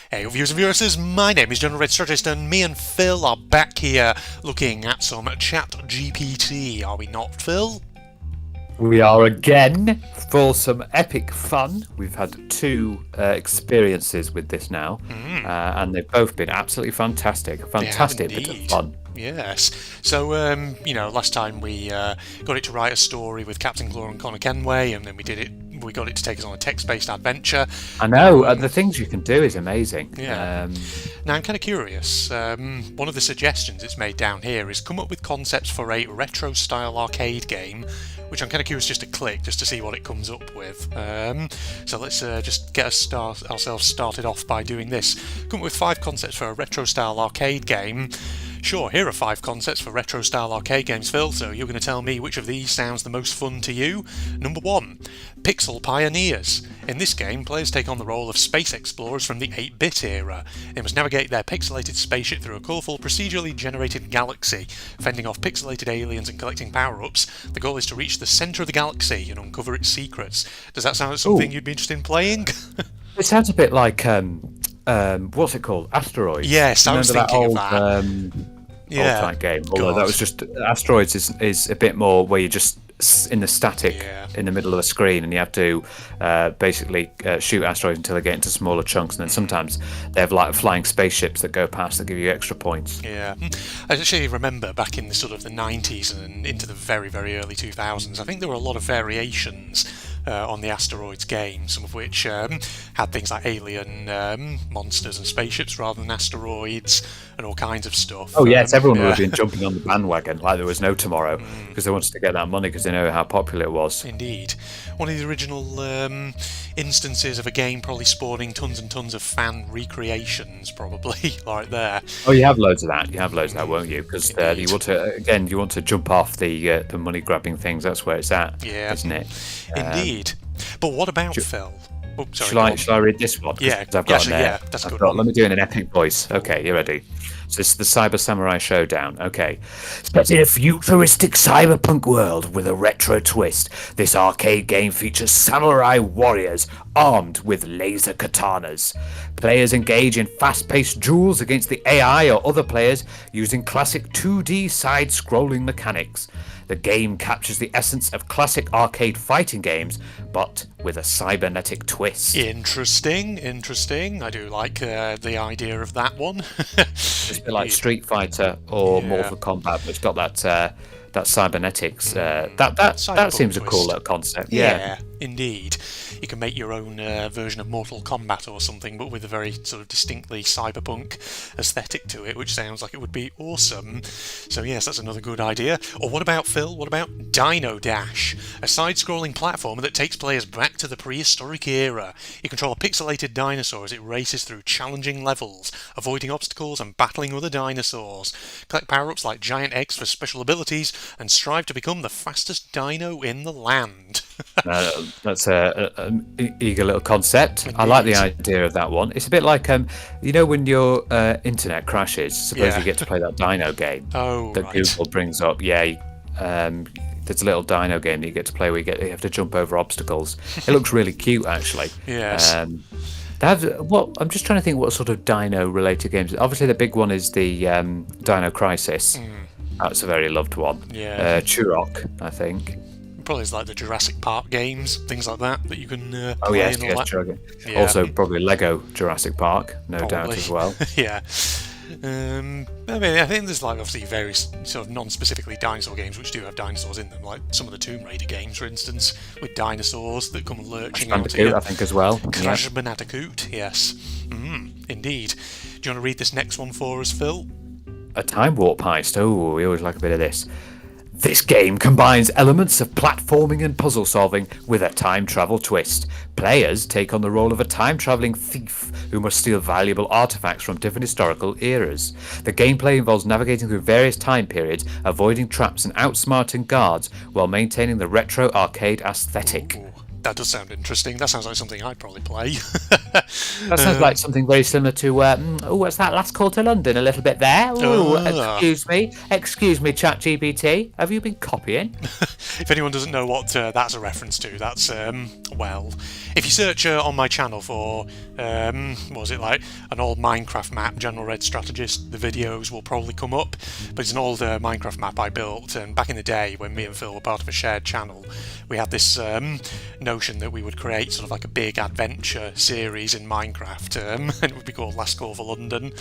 Hey, viewers and viewers, my name is General Red Strategist, and me and Phil are back here looking at some ChatGPT. Are we not, Phil? We are again for some epic fun. We've had two experiences with this now, and they've both been absolutely fantastic. Fantastic bit of fun. Yes. So, last time we got it to write a story with Captain Claw and Connor Kenway, and then we got it to take us on a text-based adventure. I know, the things you can do is amazing. Yeah. Now, I'm kind of curious. One of the suggestions it's made down here is come up with concepts for a retro-style arcade game, which I'm kind of curious just to click, just to see what it comes up with. So let's just get ourselves started off by doing this. Come up with 5 concepts for a retro-style arcade game. Sure, here are 5 concepts for retro-style arcade games, Phil, so you're going to tell me which of these sounds the most fun to you. Number 1, Pixel Pioneers. In this game, players take on the role of space explorers from the 8-bit era. They must navigate their pixelated spaceship through a colourful, procedurally generated galaxy, fending off pixelated aliens and collecting power-ups. The goal is to reach the centre of the galaxy and uncover its secrets. Does that sound like something you'd be interested in playing? It sounds a bit like, what's it called? Asteroids. Yes, I was thinking of that. Old type game. Although that was just Asteroids is a bit more where you're just in the static in the middle of the screen, and you have to basically shoot asteroids until they get into smaller chunks, and then sometimes they have like flying spaceships that go past that give you extra points. Yeah, I actually remember back in the sort of the 90s and into the very, very early 2000s, I think there were a lot of variations on the Asteroids game, some of which had things like alien monsters and spaceships rather than asteroids and all kinds of stuff. Oh yes, everyone would have been jumping on the bandwagon like there was no tomorrow because they wanted to get that money because they know how popular it was. Indeed. One of the original instances of a game probably spawning tons and tons of fan recreations, probably, right there. Oh, you have loads of that. You have loads of that, won't you? Because you want to jump off the money grabbing things. That's where it's at, isn't it? Indeed. But what about Phil? Oh, sorry, shall I read this one? Yeah, I've got that's a good one. Let me do it in an epic voice. Okay, you ready? So this is the Cyber Samurai Showdown. Okay. Set in a futuristic cyberpunk world with a retro twist, this arcade game features samurai warriors armed with laser katanas. Players engage in fast-paced duels against the AI or other players using classic 2D side-scrolling mechanics. The game captures the essence of classic arcade fighting games, but with a cybernetic twist. Interesting. I do like the idea of that one. It's a bit like Street Fighter or Mortal Kombat, but it's got that cybernetics. That seems a cool little concept. Yeah, indeed. You can make your own version of Mortal Kombat or something, but with a very sort of distinctly cyberpunk aesthetic to it, which sounds like it would be awesome. So yes, that's another good idea. Or what about, Phil? What about Dino Dash? A side-scrolling platformer that takes players back to the prehistoric era. You control a pixelated dinosaur as it races through challenging levels, avoiding obstacles and battling other dinosaurs. Collect power-ups like giant eggs for special abilities, and strive to become the fastest dino in the land. That's an eager little concept. Indeed. I like the idea of that one. It's a bit like when your internet crashes, suppose you get to play that dino game that Google brings up. There's a little dino game that you get to play where you have to jump over obstacles. It looks really cute, actually. Yes. I'm just trying to think what sort of dino related games. Obviously the big one is the Dino Crisis. That's a very loved one. Yeah. Turok, I think. Probably it's like the Jurassic Park games, things like that you can play. Oh yes, Jurassic. Yeah. Also probably Lego Jurassic Park, doubt as well. Yeah. I think there's obviously various sort of non-specifically dinosaur games which do have dinosaurs in them, like some of the Tomb Raider games, for instance, with dinosaurs that come lurching out of you. I think as well. Crash Bandicoot, yes. Indeed. Do you want to read this next one for us, Phil? A time warp heist. Oh, we always like a bit of this. This game combines elements of platforming and puzzle solving with a time travel twist. Players take on the role of a time traveling thief who must steal valuable artifacts from different historical eras. The gameplay involves navigating through various time periods, avoiding traps and outsmarting guards while maintaining the retro arcade aesthetic. Ooh. That does sound interesting. That sounds like something I'd probably play. That sounds like something very similar to, what's that, Last Call to London, a little bit there? Excuse me, ChatGPT, have you been copying? If anyone doesn't know what that's a reference to, that's well, if you search on my channel for what was it, like an old Minecraft map, General Red Strategist, the videos will probably come up. But it's an old Minecraft map I built, and back in the day when me and Phil were part of a shared channel, we had this notion that we would create sort of like a big adventure series in Minecraft, and it would be called Last Call for London,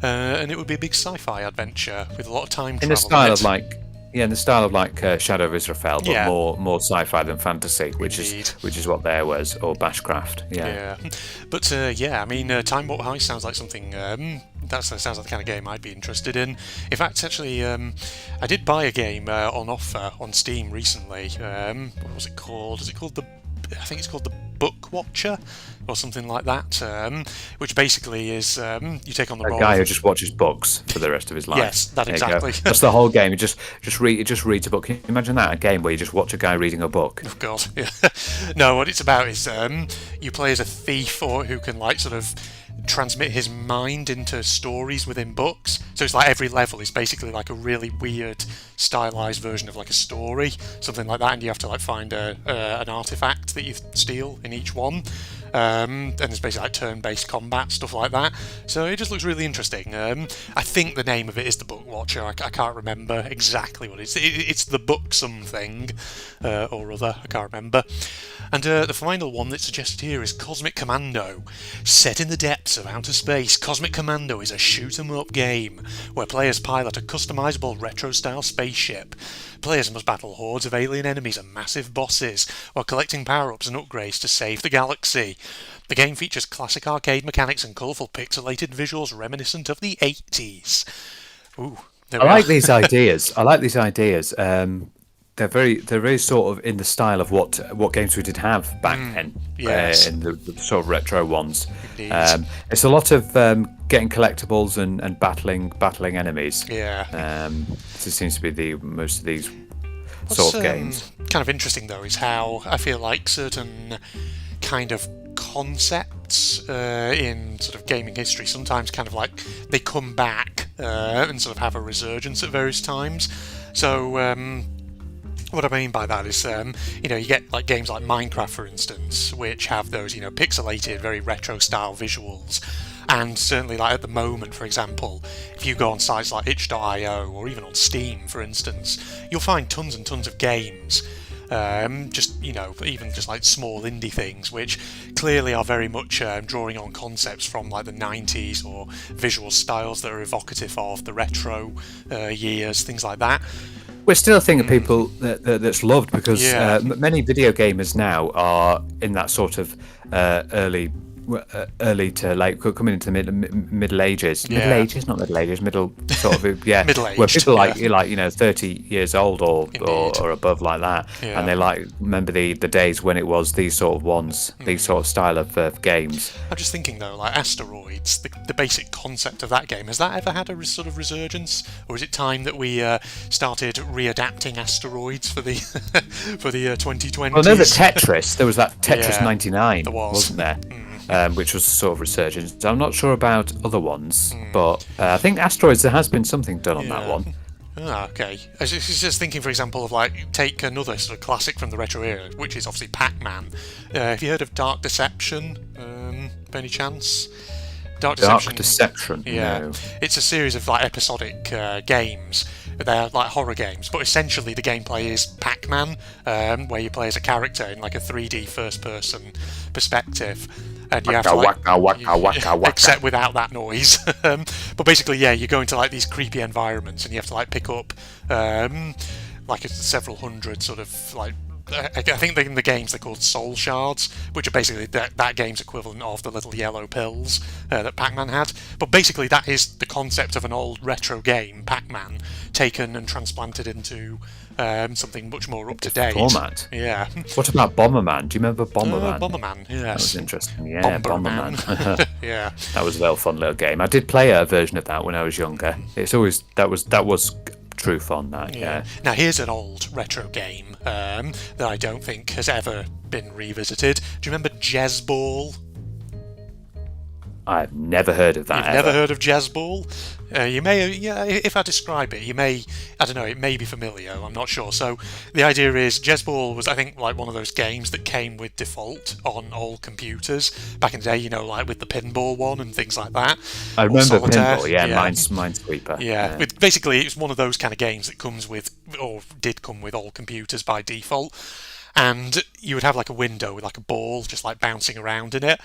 and it would be a big sci-fi adventure with a lot of time travel In the style in of it. like, yeah, in the style of like Shadow of Israfel, but Yeah. more sci-fi than fantasy, which Indeed. is what there was, or Bashcraft. Yeah. Yeah, but yeah, I mean, Time Warp Heist sounds like something. That sounds like the kind of game I'd be interested in. In fact, actually, I did buy a game on offer on Steam recently. What was it called? Is it called I think it's called the Book Watcher or something like that. Which basically is you take on the A role. guy who just watches books for the rest of his life. Yes, that There you go. exactly. That's the whole game. It just reads a book. Can you imagine that? A game where you just watch a guy reading a book. Oh God, yeah. No, what it's about is you play as a thief or who can like sort of transmit his mind into stories within books. So it's like every level is basically like a really weird stylized version of like a story, something like that, and you have to like find an artifact that you steal in each one. And there's basically like turn-based combat, stuff like that. So it just looks really interesting. I think the name of it is the Book Watcher. I can't remember exactly what it is. It's the book something or other. I can't remember. And the final one that's suggested here is Cosmic Commando. Set in the depths of outer space, Cosmic Commando is a shoot-'em-up game where players pilot a customizable retro-style spaceship. Players must battle hordes of alien enemies and massive bosses while collecting power-ups and upgrades to save the galaxy. The game features classic arcade mechanics and colourful pixelated visuals reminiscent of the 80s. Ooh, there I we like are. these ideas. They're very sort of in the style of what games we did have back then, yes. in the sort of retro ones. Indeed. It's a lot of getting collectibles and battling enemies. Yeah. This seems to be most of these sort of games. Kind of interesting though is how I feel like certain kind of concepts in sort of gaming history sometimes kind of like they come back and sort of have a resurgence at various times. So what I mean by that is, you get like games like Minecraft, for instance, which have those, pixelated, very retro-style visuals. And certainly, like at the moment, for example, if you go on sites like itch.io or even on Steam, for instance, you'll find tons and tons of games. Just even just like small indie things, which clearly are very much drawing on concepts from like the 90s or visual styles that are evocative of the retro years, things like that. We're still a thing of people that's loved because Yeah. many video gamers now are in that sort of early to late, coming into the middle ages. Yeah. Middle ages, not middle ages, middle sort of Middle-aged, where people yeah. 30 years old or above like that, Yeah. and they remember the days when it was these sort of ones, these sort of style of games. I'm just thinking though, like Asteroids, the basic concept of that game, has that ever had a sort of resurgence, or is it time that we started readapting Asteroids for the for the 2020s? Well, no, the Tetris. There was that Tetris Yeah, 99, there was. wasn't there? Which was sort of resurgence. I'm not sure about other ones, but I think Asteroids, there has been something done on that Yeah. one. Ah, okay. I was just thinking, for example, of like take another sort of classic from the retro era, which is obviously Pac-Man. Have you heard of Dark Deception? By any chance? Dark Deception. Yeah, No. it's a series of like episodic games. They're like horror games, but essentially the gameplay is Pac-Man, where you play as a character in like a 3D first-person perspective, and you have to like, Waka. except without that noise. But basically, yeah, you go into like these creepy environments, and you have to like pick up like several hundred sort of like. I think in the games they're called soul shards, which are basically that game's equivalent of the little yellow pills that Pac-Man had. But basically that is the concept of an old retro game, Pac-Man, taken and transplanted into something much more up to date. Format. Yeah. What about Bomberman? Do you remember Bomberman? Bomberman, yes. That was interesting. Yeah, Bomberman. Yeah. That was a little fun little game. I did play a version of that when I was younger. It's always that was true fun. That yeah. Now here's an old retro game that I don't think has ever been revisited. Do you remember Jezball? I've never heard of that. You've never heard of Jezball? You may, yeah. If I describe it, you may, I don't know, it may be familiar. I'm not sure. So the idea is Jezball was, I think, like one of those games that came with default on old computers back in the day. You know, like with the pinball one and things like that. I Or remember Solitaire. pinball. Yeah, Minesweeper. Yeah. Basically, it's one of those kind of games that comes with, or did come with, all computers by default. And you would have like a window with like a ball just like bouncing around in it,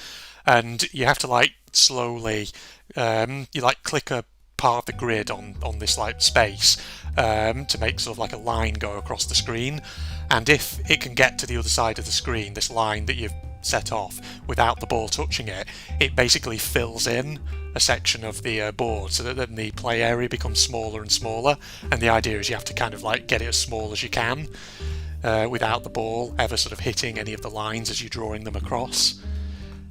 and you have to like slowly, you like click a part of the grid on this like space to make sort of like a line go across the screen, and if it can get to the other side of the screen, this line that you've set off without the ball touching it, it basically fills in a section of the board so that then the play area becomes smaller and smaller, and the idea is you have to kind of like get it as small as you can without the ball ever sort of hitting any of the lines as you're drawing them across.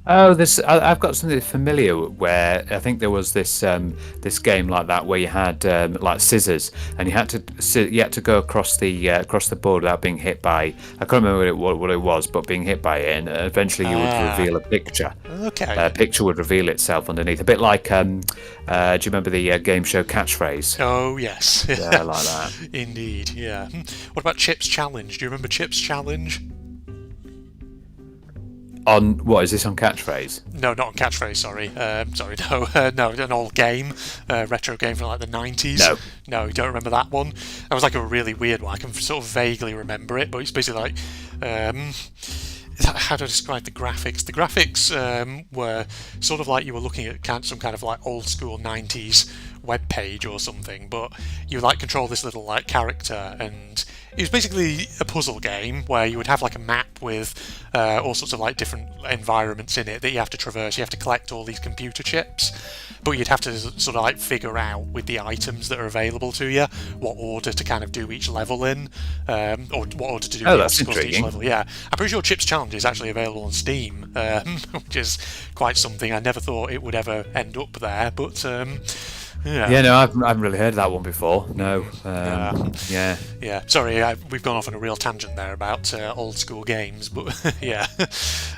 Oh, I've got something familiar where I think there was this this game like that where you had like scissors, and you had to go across the board without being hit by, I can't remember what it was, but being hit by it, and eventually you would reveal a picture. Okay. A picture would reveal itself underneath, a bit like do you remember the game show Catchphrase? Oh yes. Yeah, like that. Indeed. Yeah. What about Chip's Challenge? Do you remember Chip's Challenge? On what is this, on Catchphrase? No, not on Catchphrase. Sorry, no, an old game, retro game from like the 90s. No, you don't remember that one? That was like a really weird one. I can sort of vaguely remember it, but it's basically like, how do I describe the graphics? The graphics were sort of like you were looking at some kind of like old school 90s web page or something, but you like control this little like character, and it was basically a puzzle game where you would have like a map with all sorts of like different environments in it that you have to traverse. You have to collect all these computer chips, but you'd have to sort of like figure out with the items that are available to you what order to kind of do each level in, or what order to do the obstacles to each level. Yeah, I'm pretty sure Chips Challenge is actually available on Steam, which is quite something. I never thought it would ever end up there, but yeah, no, I haven't really heard of that one before. No. Yeah. Sorry, we've gone off on a real tangent there about old school games, but yeah.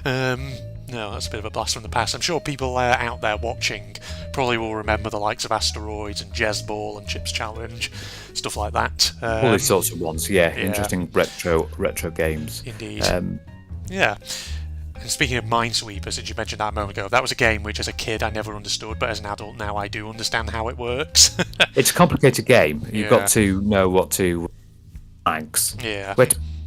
No, that's a bit of a blast from the past. I'm sure people out there watching probably will remember the likes of Asteroids and Jezball and Chips Challenge, stuff like that. All these sorts of ones. Yeah, interesting retro games. Indeed. Yeah. And speaking of Minesweeper, since you mentioned that a moment ago, that was a game which as a kid I never understood, but as an adult now I do understand how it works. It's a complicated game. You've got to know what to flags. Yeah.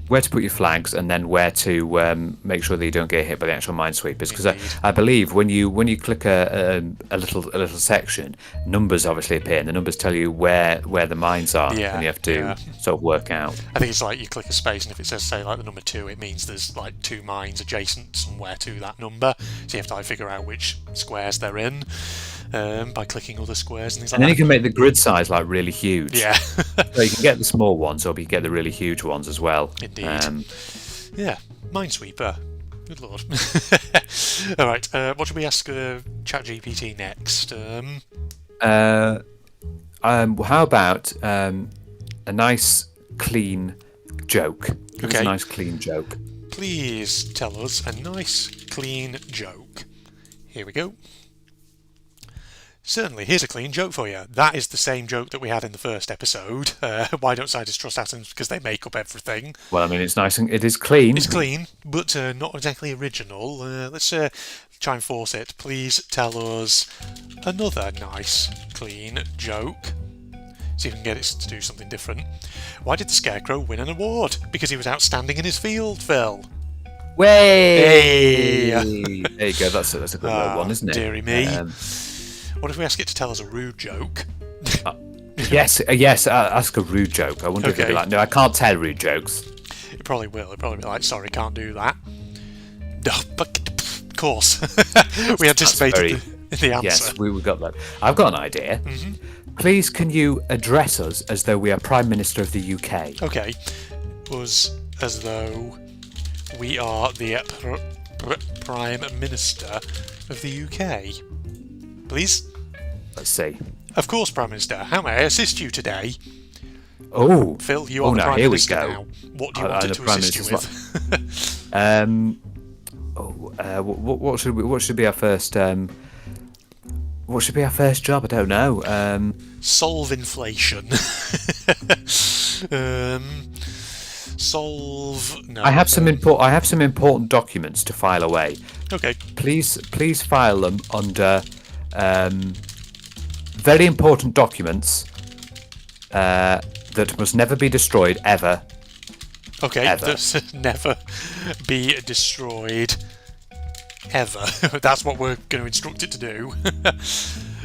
Where to put your flags, and then where to make sure that you don't get hit by the actual minesweepers. Because I believe when you click a little section, numbers obviously appear, and the numbers tell you where the mines are, and you have to sort of work out. I think it's like you click a space, and if it says, say, like the number 2, it means there's like 2 mines adjacent somewhere to that number. So you have to like figure out which squares they're in by clicking other squares and things like that. And then you can make the grid size like really huge. Yeah. So you can get the small ones, or you can get the really huge ones as well. Indeed. Yeah, Minesweeper. Good lord. All right. What should we ask ChatGPT next? How about a nice clean joke? Give us a nice clean joke. Please tell us a nice clean joke. Here we go. Certainly, here's a clean joke for you. That is the same joke that we had in the first episode. Why don't scientists trust atoms? Because they make up everything. Well, I mean, it's nice and it is clean. It's clean, but not exactly original. Let's try and force it. Please tell us another nice, clean joke. See if we can get it to do something different. Why did the Scarecrow win an award? Because he was outstanding in his field, Phil. Way! There you go. That's a good little one, isn't it? Dearie me. What if we ask it to tell us a rude joke? Yes. Ask a rude joke. I wonder if it'll be like, no, I can't tell rude jokes. It probably will. It'll probably be like, sorry, can't do that. No, but of course, we anticipated the answer. Yes, we got that. I've got an idea. Mm-hmm. Please, can you address us as though we are Prime Minister of the UK? Okay, us as though we are the Prime Minister of the UK. Please? Let's see. Of course, Prime Minister. How may I assist you today? Oh, Phil, you are the Prime Minister now. What do you want it to assist you with? What should be our first? What should be our first job? I don't know. Solve inflation. Solve. No. I have some important documents to file away. Okay. Please file them under very important documents that must never be destroyed ever. Okay. Ever. That never be destroyed. Ever. That's what we're going to instruct it to do.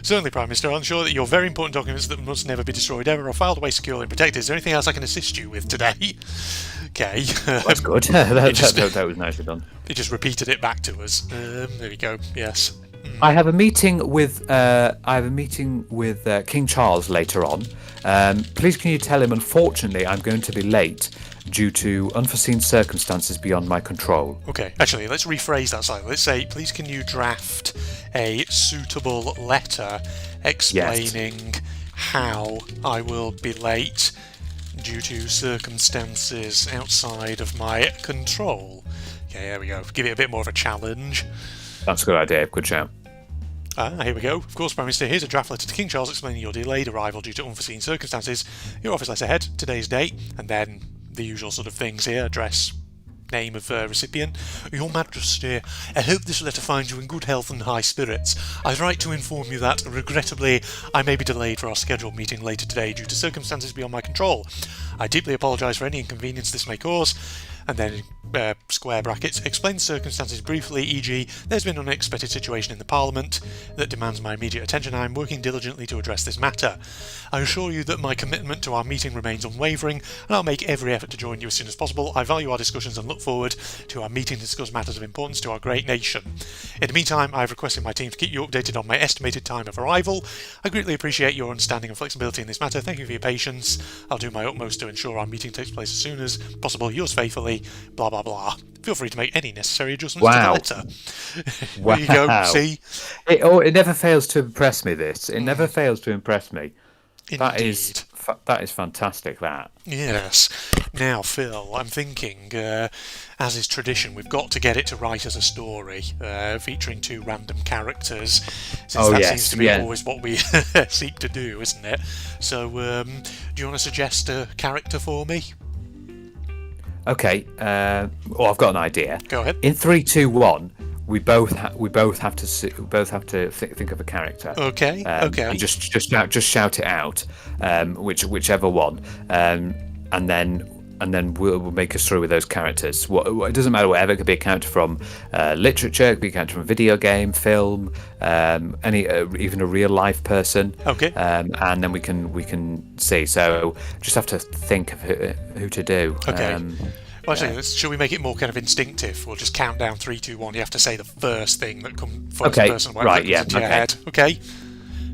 Certainly, Prime Minister, I'll ensure that your very important documents that must never be destroyed ever are filed away securely and protected. Is there anything else I can assist you with today? Okay. That's good. that was nicely done. He just repeated it back to us. There we go. Yes. I have a meeting with King Charles later on. Please, can you tell him? Unfortunately, I'm going to be late due to unforeseen circumstances beyond my control. Okay, actually, let's rephrase that slightly. Let's say, please can you draft a suitable letter explaining how I will be late due to circumstances outside of my control. Okay, there we go. Give it a bit more of a challenge. That's a good idea. Good shout. Here we go. Of course, Prime Minister, here's a draft letter to King Charles explaining your delayed arrival due to unforeseen circumstances. Your office letter head, today's date, and then the usual sort of things here, address, name of recipient. Your Majesty, I hope this letter finds you in good health and high spirits. I write to inform you that, regrettably, I may be delayed for our scheduled meeting later today due to circumstances beyond my control. I deeply apologise for any inconvenience this may cause. And then square brackets, explain the circumstances briefly, e.g. there's been an unexpected situation in the Parliament that demands my immediate attention. I am working diligently to address this matter. I assure you that my commitment to our meeting remains unwavering, and I'll make every effort to join you as soon as possible. I value our discussions and look forward to our meeting to discuss matters of importance to our great nation. In the meantime, I've requested my team to keep you updated on my estimated time of arrival. I greatly appreciate your understanding and flexibility in this matter. Thank you for your patience. I'll do my utmost to ensure our meeting takes place as soon as possible. Yours faithfully, blah blah blah. Feel free to make any necessary adjustments to the letter. There you go. See, it never fails to impress me. It never fails to impress me. Indeed. That is fantastic. That. Yes. Now, Phil, I'm thinking, as is tradition, we've got to get it to write as a story featuring two random characters, since that seems to be always what we seek to do, isn't it? So, do you want to suggest a character for me? Okay. I've got an idea. Go ahead. In 3, 2, 1, we both have to think of a character. Okay. Okay. And just shout it out, whichever one, and then we'll make us through with those characters. It doesn't matter whatever. It could be a character from literature, it could be a character from a video game, film, even a real life person. Okay. And then we can see. So just have to think of who to do. Okay. Well, actually, should we make it more kind of instinctive? We'll just count down 3, 2, 1. You have to say the first thing that comes first person. Right. Yeah. Into your head. Okay.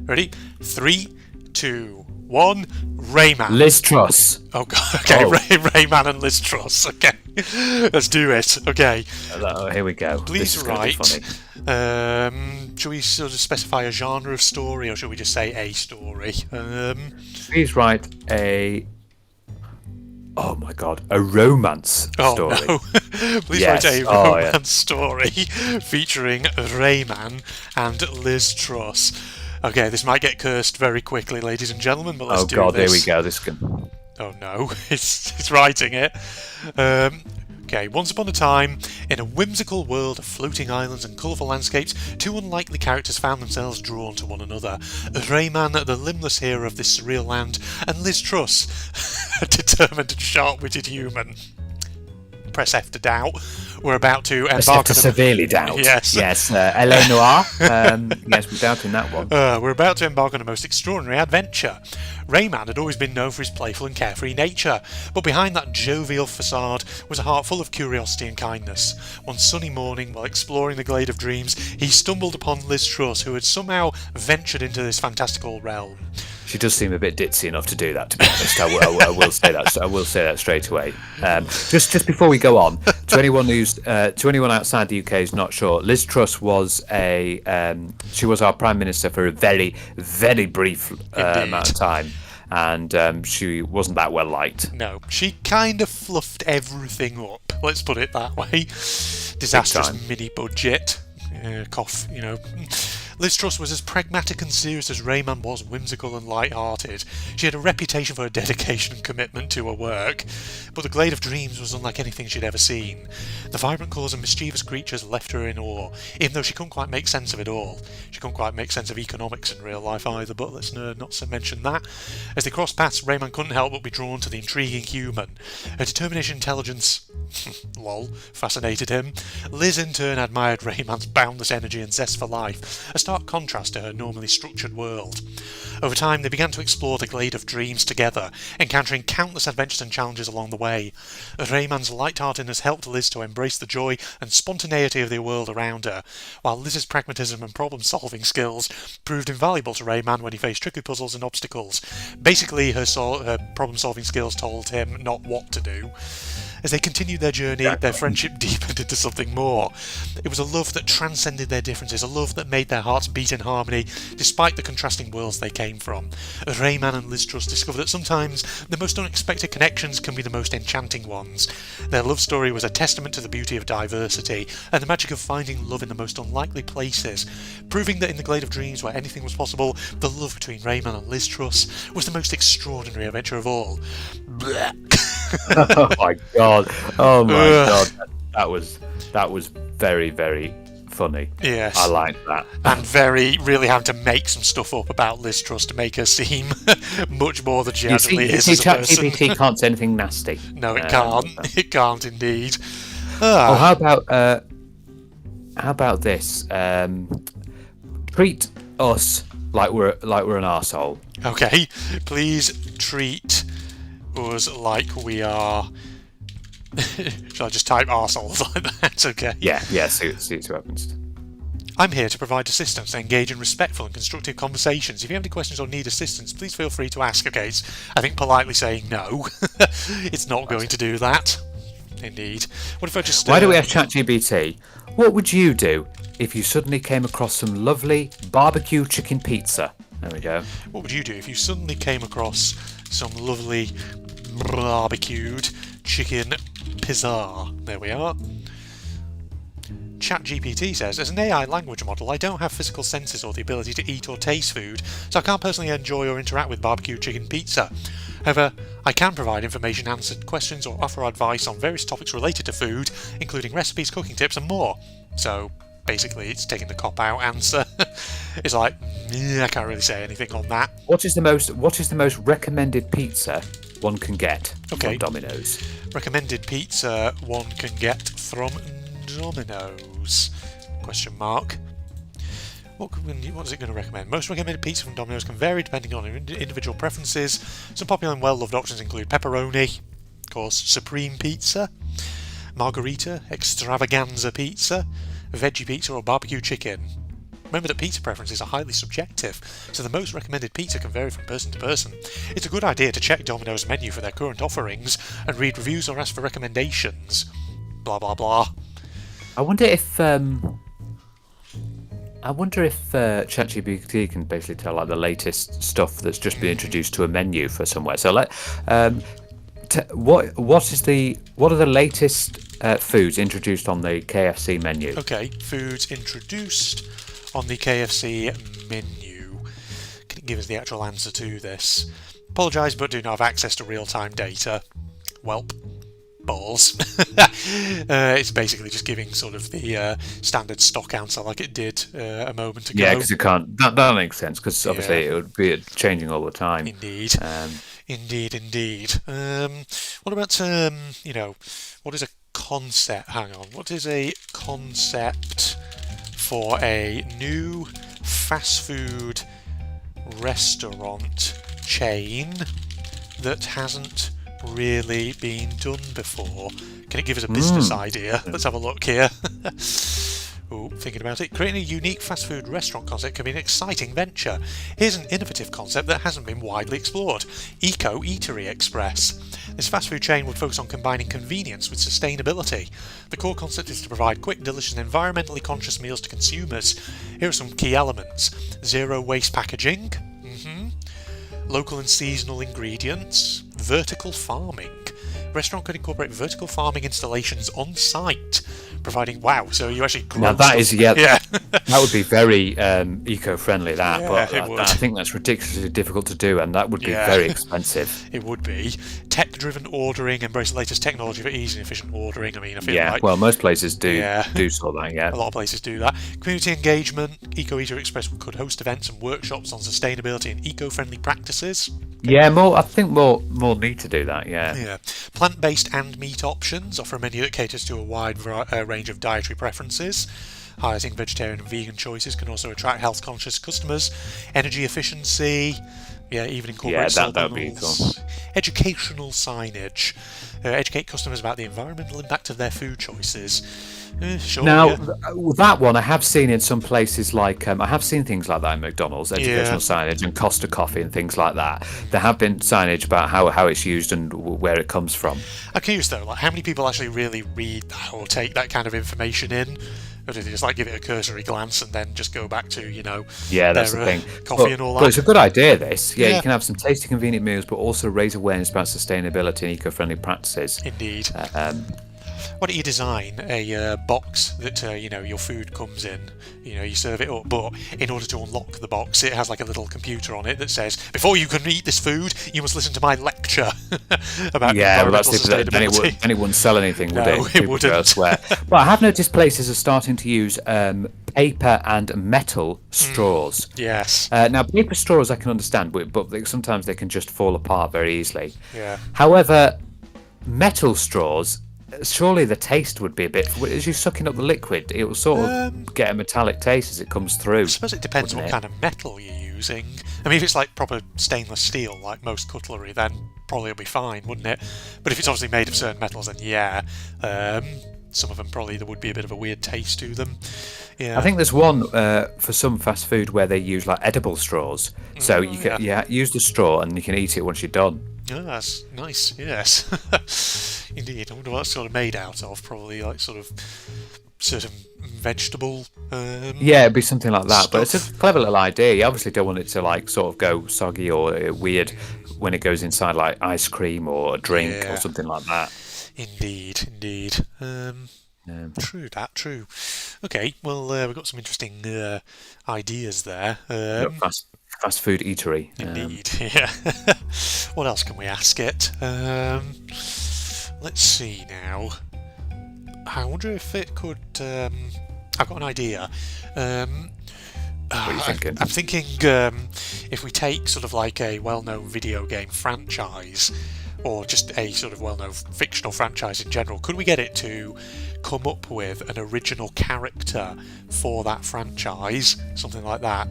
Ready? 3, 2, 1. Rayman. Liz Truss. Oh God. Okay. Oh. Rayman and Liz Truss. Okay. Let's do it. Okay. Here we go. Please write. Should we sort of specify a genre of story, or should we just say a story? Please write a. Oh my God, a romance story. No. Please write a romance story featuring Rayman and Liz Truss. Okay, this might get cursed very quickly, ladies and gentlemen, but let's do this. Oh God, here we go. This can. Oh no, it's writing it. Okay, once upon a time, in a whimsical world of floating islands and colourful landscapes, two unlikely characters found themselves drawn to one another. Rayman, the limbless hero of this surreal land, and Liz Truss, a determined and sharp-witted human. Press F to doubt. We're about to embark on severely doubt. Yes. L.A. Noir. Yes, we're doubting that one. We're about to embark on a most extraordinary adventure. Rayman had always been known for his playful and carefree nature, but behind that jovial facade was a heart full of curiosity and kindness. One sunny morning, while exploring the Glade of Dreams, he stumbled upon Liz Truss, who had somehow ventured into this fantastical realm. She does seem a bit ditzy enough to do that, to be honest. I will say that. I will say that straight away. Just before we go on, to anyone outside the UK who's not sure, Liz Truss was she was our Prime Minister for a very, very brief amount of time, and she wasn't that well liked. No, she kind of fluffed everything up. Let's put it that way. Disastrous mini budget. Cough, Liz Truss was as pragmatic and serious as Rayman was whimsical and light-hearted. She had a reputation for her dedication and commitment to her work, but the Glade of Dreams was unlike anything she'd ever seen. The vibrant colours and mischievous creatures left her in awe, even though she couldn't quite make sense of it all. She couldn't quite make sense of economics in real life either, but let's not so mention that. As they crossed paths, Rayman couldn't help but be drawn to the intriguing human. Her determination and intelligence lol, fascinated him. Liz in turn admired Rayman's boundless energy and zest for life, a stark contrast to her normally structured world. Over time they began to explore the Glade of Dreams together, encountering countless adventures and challenges along the way. Rayman's light-heartedness helped Liz to embrace the joy and spontaneity of the world around her, while Liz's pragmatism and problem-solving skills proved invaluable to Rayman when he faced tricky puzzles and obstacles. Basically, her problem-solving skills told him not what to do. As they continued their journey, their friendship deepened into something more. It was a love that transcended their differences, a love that made their hearts beat in harmony, despite the contrasting worlds they came from. Rayman and Liz Truss discovered that sometimes the most unexpected connections can be the most enchanting ones. Their love story was a testament to the beauty of diversity, and the magic of finding love in the most unlikely places, proving that in the Glade of Dreams, where anything was possible, the love between Rayman and Liz Truss was the most extraordinary adventure of all. Oh my god! Oh my god! That was very, very funny. Yes, I like that. And really having to make some stuff up about Liz Truss to make her seem much more than she actually is as a person. ChatGPT can't say anything nasty. No, it can't. It can't indeed. Oh, how about this? Treat us like we're an arsehole. Okay, please treat us like we are. Shall I just type arseholes like that? Okay. Yeah. See what happens. I'm here to provide assistance and engage in respectful and constructive conversations. If you have any questions or need assistance, please feel free to ask. Okay, it's, I think, politely saying no. It's not going to do that. Indeed. What if I just... Why do we have ChatGPT? What would you do if you suddenly came across some lovely barbecue chicken pizza? There we go. What would you do if you suddenly came across some lovely barbecued chicken pizza? There we are. ChatGPT says, as an AI language model, I don't have physical senses or the ability to eat or taste food, so I can't personally enjoy or interact with barbecue chicken pizza. However, I can provide information, answer questions, or offer advice on various topics related to food, including recipes, cooking tips, and more. So, basically, it's taking the cop-out answer. It's like, I can't really say anything on that. What is the most recommended pizza one can get from Domino's? Recommended pizza one can get from Domino's? Question mark. What is it going to recommend? Most recommended pizza from Domino's can vary depending on individual preferences. Some popular and well-loved options include pepperoni, of course, supreme pizza, margarita, extravaganza pizza, veggie pizza, or barbecue chicken. Remember that pizza preferences are highly subjective, so the most recommended pizza can vary from person to person. It's a good idea to check Domino's menu for their current offerings and read reviews or ask for recommendations. Blah blah blah. I wonder if ChatGPT can basically tell like the latest stuff that's just been introduced to a menu for somewhere. So what are the latest foods introduced on the KFC menu? Okay, foods introduced on the KFC menu. Can it give us the actual answer to this? Apologise, but do not have access to real-time data. Welp. Balls. It's basically just giving sort of the standard stock answer like it did a moment ago. Yeah, because it can't. That makes sense, because obviously it would be changing all the time. Indeed. Indeed. What about, what is a concept? Hang on. What is a concept for a new fast food restaurant chain that hasn't really been done before? Can it give us a business idea? Let's have a look here. Ooh, thinking about it. Creating a unique fast food restaurant concept can be an exciting venture. Here's an innovative concept that hasn't been widely explored. Eco Eatery Express. This fast food chain would focus on combining convenience with sustainability. The core concept is to provide quick, delicious and environmentally conscious meals to consumers. Here are some key elements. Zero waste packaging. Local and seasonal ingredients. Vertical farming. Restaurant could incorporate vertical farming installations on site, providing so you actually grow Now that stuff. is Yeah. that would be very eco-friendly. Yeah, But it would. I think that's ridiculously difficult to do, and that would be very expensive. It would be. Tech-driven ordering, embrace the latest technology for easy and efficient ordering. I mean, I feel Yeah, like well, most places do sort of that. Yeah, a lot of places do that. Community engagement. Eco Eater Express could host events and workshops on sustainability and eco-friendly practices. yeah. I think more need to do that. Yeah. Yeah. Plant-based and meat options offer a menu that caters to a wide range of dietary preferences. Highlighting vegetarian and vegan choices can also attract health-conscious customers. Energy efficiency. Yeah, even incorporate solar that would be panels. cool. Educational signage. Educate customers about the environmental impact of their food choices. Sure, Now, yeah. that one I have seen in some places like I have seen things like that in McDonald's, educational signage and Costa Coffee and things like that. There have been signage about how it's used and where it comes from. I'm curious though, like how many people actually really read that or take that kind of information in? Or do they just like give it a cursory glance and then just go back to, That's their the thing. coffee and all that? But it's a good idea, this. Yeah, Yeah. you can have some tasty, convenient meals, but also raise awareness about sustainability and eco-friendly practices. Indeed. Why don't you design a box that your food comes in? You serve it up, but in order to unlock the box, it has like a little computer on it that says, "Before you can eat this food, you must listen to my lecture about environmental sustainability." Then it wouldn't sell anything, would No, it? it People wouldn't. go elsewhere. But I have noticed places are starting to use paper and metal straws. Yes. Now, paper straws I can understand, but sometimes they can just fall apart very easily. Yeah. However, metal straws, surely the taste would be a bit. As you're sucking up the liquid, it will sort of get a metallic taste as it comes through. I suppose it depends what wouldn't kind of metal you're using. I mean, if it's like proper stainless steel, like most cutlery, then probably it'll be fine, wouldn't it? But if it's obviously made of certain metals, then some of them probably there would be a bit of a weird taste to them. Yeah. I think there's one for some fast food where they use like edible straws, so you can use the straw and you can eat it once you're done. Oh, that's nice. Yes. Indeed. I wonder what that's sort of made out of. Probably like sort of certain vegetable. Yeah, it'd be something like that. But it's stuff. a clever little idea. You obviously don't want it to like sort of go soggy or weird when it goes inside like ice cream or a drink Yeah. or something like that. Indeed. True that. True. Okay. Well, we've got some interesting ideas there. Fast food eatery. Indeed. Yeah. What else can we ask it? Let's see now. I wonder if it could. I've got an idea. What are you thinking? I'm thinking if we take sort of like a well-known video game franchise, or just a sort of well-known fictional franchise in general, could we get it to come up with an original character for that franchise, something like that?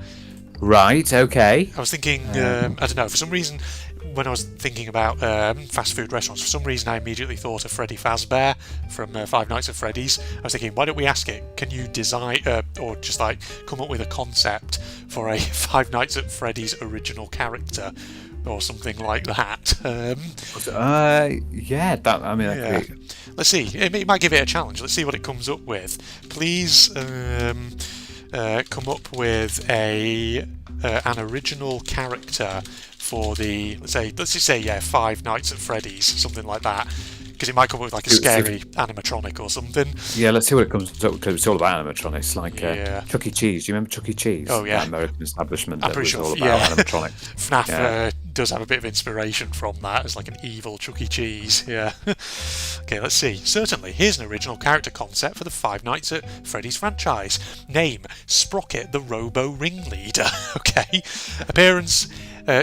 Right. Okay. I was thinking, I don't know, for some reason, when I was thinking about fast food restaurants, for some reason I immediately thought of Freddy Fazbear from Five Nights at Freddy's. I was thinking, why don't we ask it, can you design, or just like come up with a concept for a Five Nights at Freddy's original character, or something like that? Yeah. That. I mean, that could be... Let's see. It might give it a challenge. Let's see what it comes up with. Please come up with an original character for the let's just say Five Nights at Freddy's, something like that, because it might come up with like a scary animatronic or something. Yeah, let's see what it comes up because it's all about animatronics, like Yeah. Chuck E. Cheese. Do you remember Chuck E. Cheese? Oh, yeah. That American establishment I'm that pretty was sure. all about animatronics. FNAF Yeah. does have a bit of inspiration from that as like an evil Chuck E. Cheese. Yeah. Okay, let's see. Certainly, here's an original character concept for the Five Nights at Freddy's franchise. Name: Sprocket the Robo Ringleader. Okay. Appearance: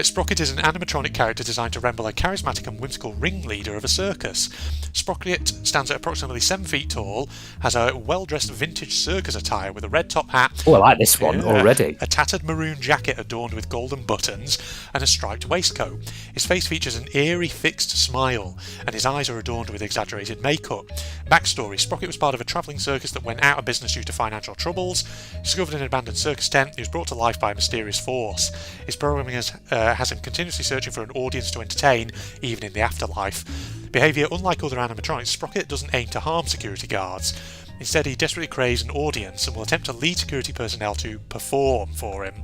Sprocket is an animatronic character designed to resemble a charismatic and whimsical ringleader of a circus. Sprocket stands at approximately 7 feet tall, has a well-dressed vintage circus attire with a red top hat. Oh, I like this one already. A tattered maroon jacket adorned with golden buttons and a striped waistcoat. His face features an eerie, fixed smile, and his eyes are adorned with exaggerated makeup. Backstory: Sprocket was part of a travelling circus that went out of business due to financial troubles. Discovered in an abandoned circus tent, he was brought to life by a mysterious force. His programming has him continuously searching for an audience to entertain, even in the afterlife. Behaviour: unlike other animatronics, Sprocket doesn't aim to harm security guards. Instead, he desperately craves an audience and will attempt to lead security personnel to perform for him.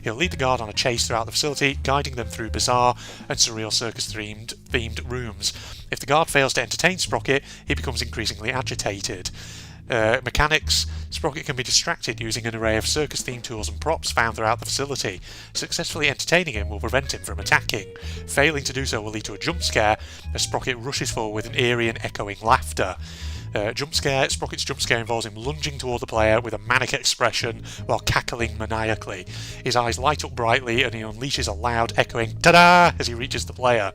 He'll lead the guard on a chase throughout the facility, guiding them through bizarre and surreal circus-themed rooms. If the guard fails to entertain Sprocket, he becomes increasingly agitated. Mechanics: Sprocket can be distracted using an array of circus-themed tools and props found throughout the facility. Successfully entertaining him will prevent him from attacking. Failing to do so will lead to a jump scare as Sprocket rushes forward with an eerie and echoing laughter. Sprocket's jump scare involves him lunging toward the player with a manic expression while cackling maniacally. His eyes light up brightly and he unleashes a loud, echoing "ta-da" as he reaches the player.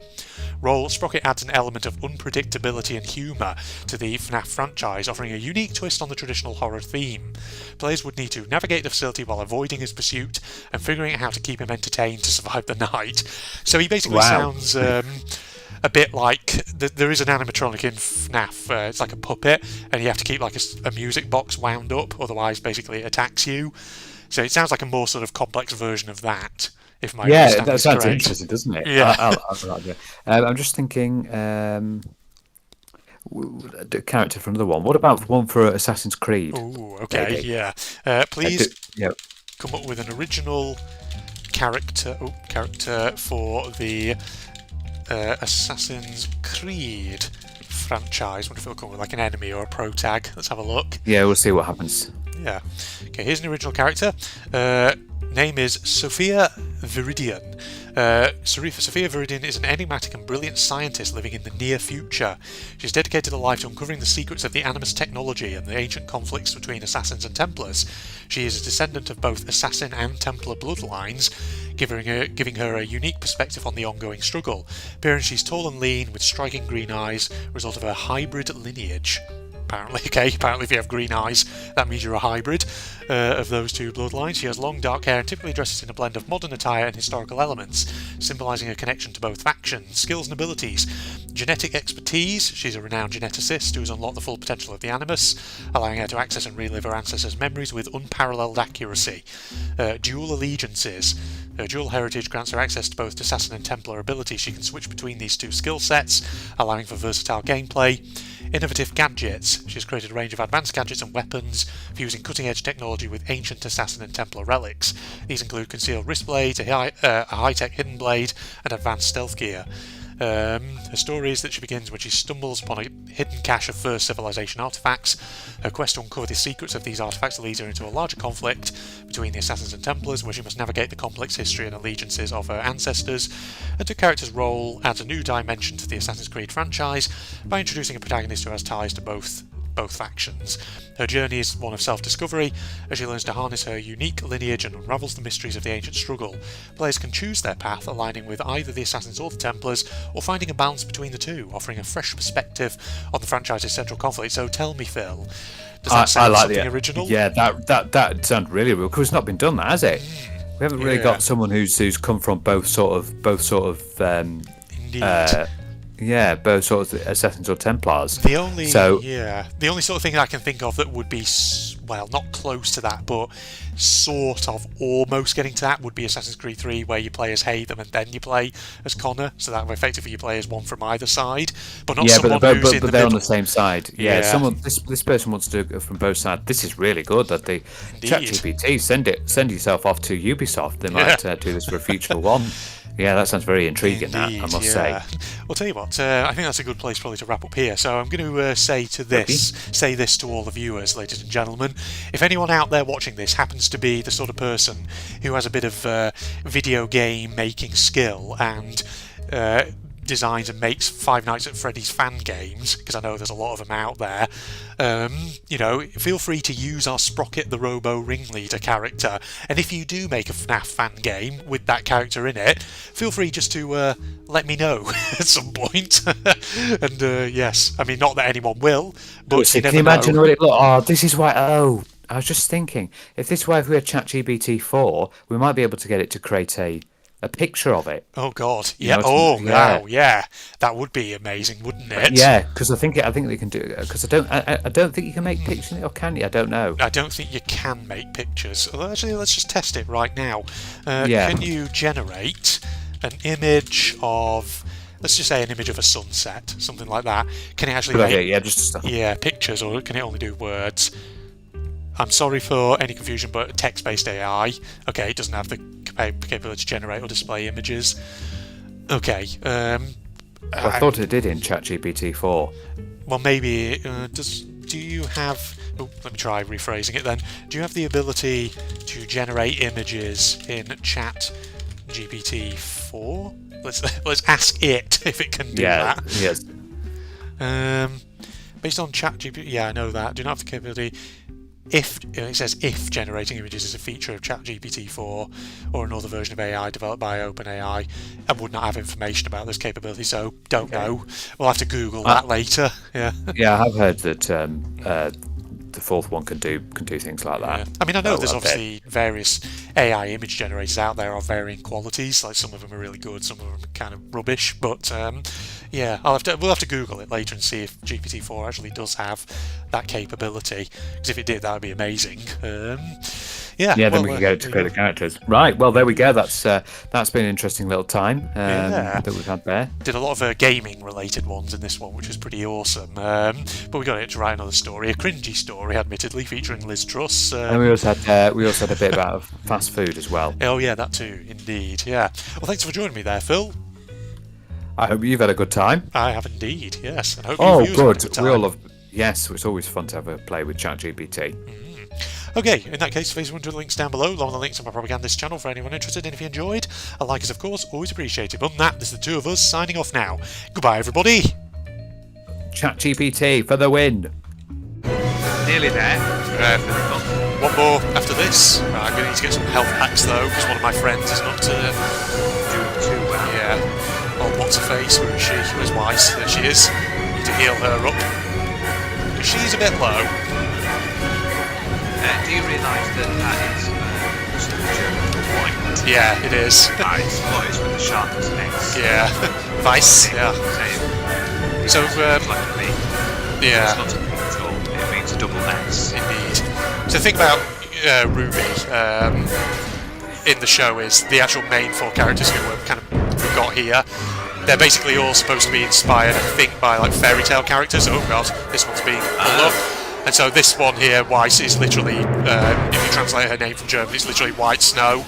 Sprocket adds an element of unpredictability and humour to the FNAF franchise, offering a unique twist on the traditional horror theme. Players would need to navigate the facility while avoiding his pursuit and figuring out how to keep him entertained to survive the night. So he basically sounds a bit like there is an animatronic in FNAF. It's like a puppet, and you have to keep like a music box wound up, otherwise basically it attacks you. So it sounds like a more sort of complex version of that. If my that sounds correct. interesting, doesn't it? Yeah. I'm just thinking the character for another one. What about one for Assassin's Creed? Oh, okay, yeah. Please come up with an original character for the Assassin's Creed franchise. Wonder if it'll come with like an enemy or a pro tag. Let's have a look. Yeah, we'll see what happens. Yeah. Okay, here's an original character. Name is Sophia Viridian. Sophia Viridian is an enigmatic and brilliant scientist living in the near future. She's dedicated her life to uncovering the secrets of the Animus technology and the ancient conflicts between Assassins and Templars. She is a descendant of both Assassin and Templar bloodlines, giving her a unique perspective on the ongoing struggle. Appearance: she's tall and lean, with striking green eyes, result of her hybrid lineage. Apparently if you have green eyes, that means you're a hybrid of those two bloodlines. She has long dark hair and typically dresses in a blend of modern attire and historical elements, symbolising her connection to both factions. Skills and abilities: genetic expertise: she's a renowned geneticist who has unlocked the full potential of the Animus, allowing her to access and relive her ancestors' memories with unparalleled accuracy. Dual allegiances: her dual heritage grants her access to both Assassin and Templar abilities. She can switch between these two skill sets, allowing for versatile gameplay. Innovative gadgets: she's created a range of advanced gadgets and weapons, fusing cutting-edge technology with ancient Assassin and Templar relics. These include concealed wrist blades, a high-tech hidden blade, and advanced stealth gear. Her story is that she begins when she stumbles upon a hidden cache of First Civilization artifacts. Her quest to uncover the secrets of these artifacts leads her into a larger conflict between the Assassins and Templars, where she must navigate the complex history and allegiances of her ancestors. And her character's role adds a new dimension to the Assassin's Creed franchise by introducing a protagonist who has ties to both factions. Her journey is one of self-discovery as she learns to harness her unique lineage and unravels the mysteries of the ancient struggle. Players can choose their path, aligning with either the Assassins or the Templars, or finding a balance between the two, offering a fresh perspective on the franchise's central conflict. So tell me, Phil, does that sound like something original? Yeah, that sounds really real, because it's not been done, that, has it? We haven't really got someone who's come from both sort of Indeed. Both sorts of Assassins or Templars. The only sort of thing I can think of that would be, well, not close to that, but sort of almost getting to that would be Assassin's Creed 3, where you play as Haytham and then you play as Connor, so that effectively you play as one from either side, but not someone who's in the but they're middle. on the same side. Yeah. Someone this person wants to do it from both sides. This is really good. That the ChatGPT send yourself off to Ubisoft. They might do this for a future one. Yeah, that sounds very intriguing. Indeed, that I must say. Well, tell you what, I think that's a good place probably to wrap up here. So I'm going to say this to all the viewers, ladies and gentlemen. If anyone out there watching this happens to be the sort of person who has a bit of video game making skill and designs and makes Five Nights at Freddy's fan games, because I know there's a lot of them out there, feel free to use our Sprocket the Robo Ringleader character, and if you do make a FNAF fan game with that character in it, feel free just to let me know at some point. And yes, I mean, not that anyone will, but you can never you imagine know. what it look? Oh, this is why. Oh, I was just thinking, if we had ChatGPT 4, we might be able to get it to create a picture of it. Oh God! You Yeah. know, Wow! Yeah, that would be amazing, wouldn't it? Yeah, because I think they can do it. Because I don't think you can make pictures in it, or can you? I don't know. I don't think you can make pictures. Well, actually, let's just test it right now. Can you generate an image of let's just say an image of a sunset, something like that. Can it actually Good make idea. Yeah, just stuff. pictures, or can it only do words? I'm sorry for any confusion, but text-based AI, okay, it doesn't have the capability to generate or display images. Okay. I thought it did in ChatGPT 4. Well, maybe do you have? Oh, let me try rephrasing it then. Do you have the ability to generate images in ChatGPT 4? Let's ask it if it can do that. Yes. Based on ChatGPT, yeah, I know that. Do not have the capability. If it says if generating images is a feature of ChatGPT 4 or another version of AI developed by OpenAI, I would not have information about this capability, so don't know. We'll have to Google that later. Yeah. Yeah, I have heard that the fourth one can do things like that. Yeah. I mean, I know there's obviously various AI image generators out there of varying qualities. Like some of them are really good, some of them are kind of rubbish. But yeah, we'll have to Google it later and see if GPT-4 actually does have that capability. Because if it did, that would be amazing. Yeah, then we can get it to create the characters. Right, well, there we go. That's been an interesting little time that we've had there. Did a lot of gaming-related ones in this one, which was pretty awesome. But we got it to write another story, a cringy story, admittedly, featuring Liz Truss. And we also had a bit about fast food as well. Oh yeah, that too, indeed. Yeah. Well, thanks for joining me there, Phil. I hope you've had a good time. I have indeed, yes. And I hope good. Have a good time. We all love. Yes, it's always fun to have a play with ChatGPT. Okay, in that case, please run to the links down below, along with the links to my propagandist channel for anyone interested. And if you enjoyed, a like is of course always appreciated. But on that, this is the two of us signing off now. Goodbye, everybody. ChatGPT for the win. Nearly there. One more after this. Right, I'm going to need to get some health packs though, because one of my friends is not doing too well. Yeah. Oh, what's her face? Where is she? Where's Weiss? There she is. Need to heal her up. Because she's a bit low. Do you realise that is also the German for white? Yeah, it is. It's with the sharpest S. Yeah. Weiss. Yeah. Same. So, Like a B. yeah. It's not a B at all. It means a double S. Indeed. So think about Ruby in the show is the actual main four characters who we've got here. They're basically all supposed to be inspired, I think, by like fairy tale characters. Oh god, this one's being pulled up. And so this one here, Weiss, is literally, if you translate her name from German, it's literally white snow.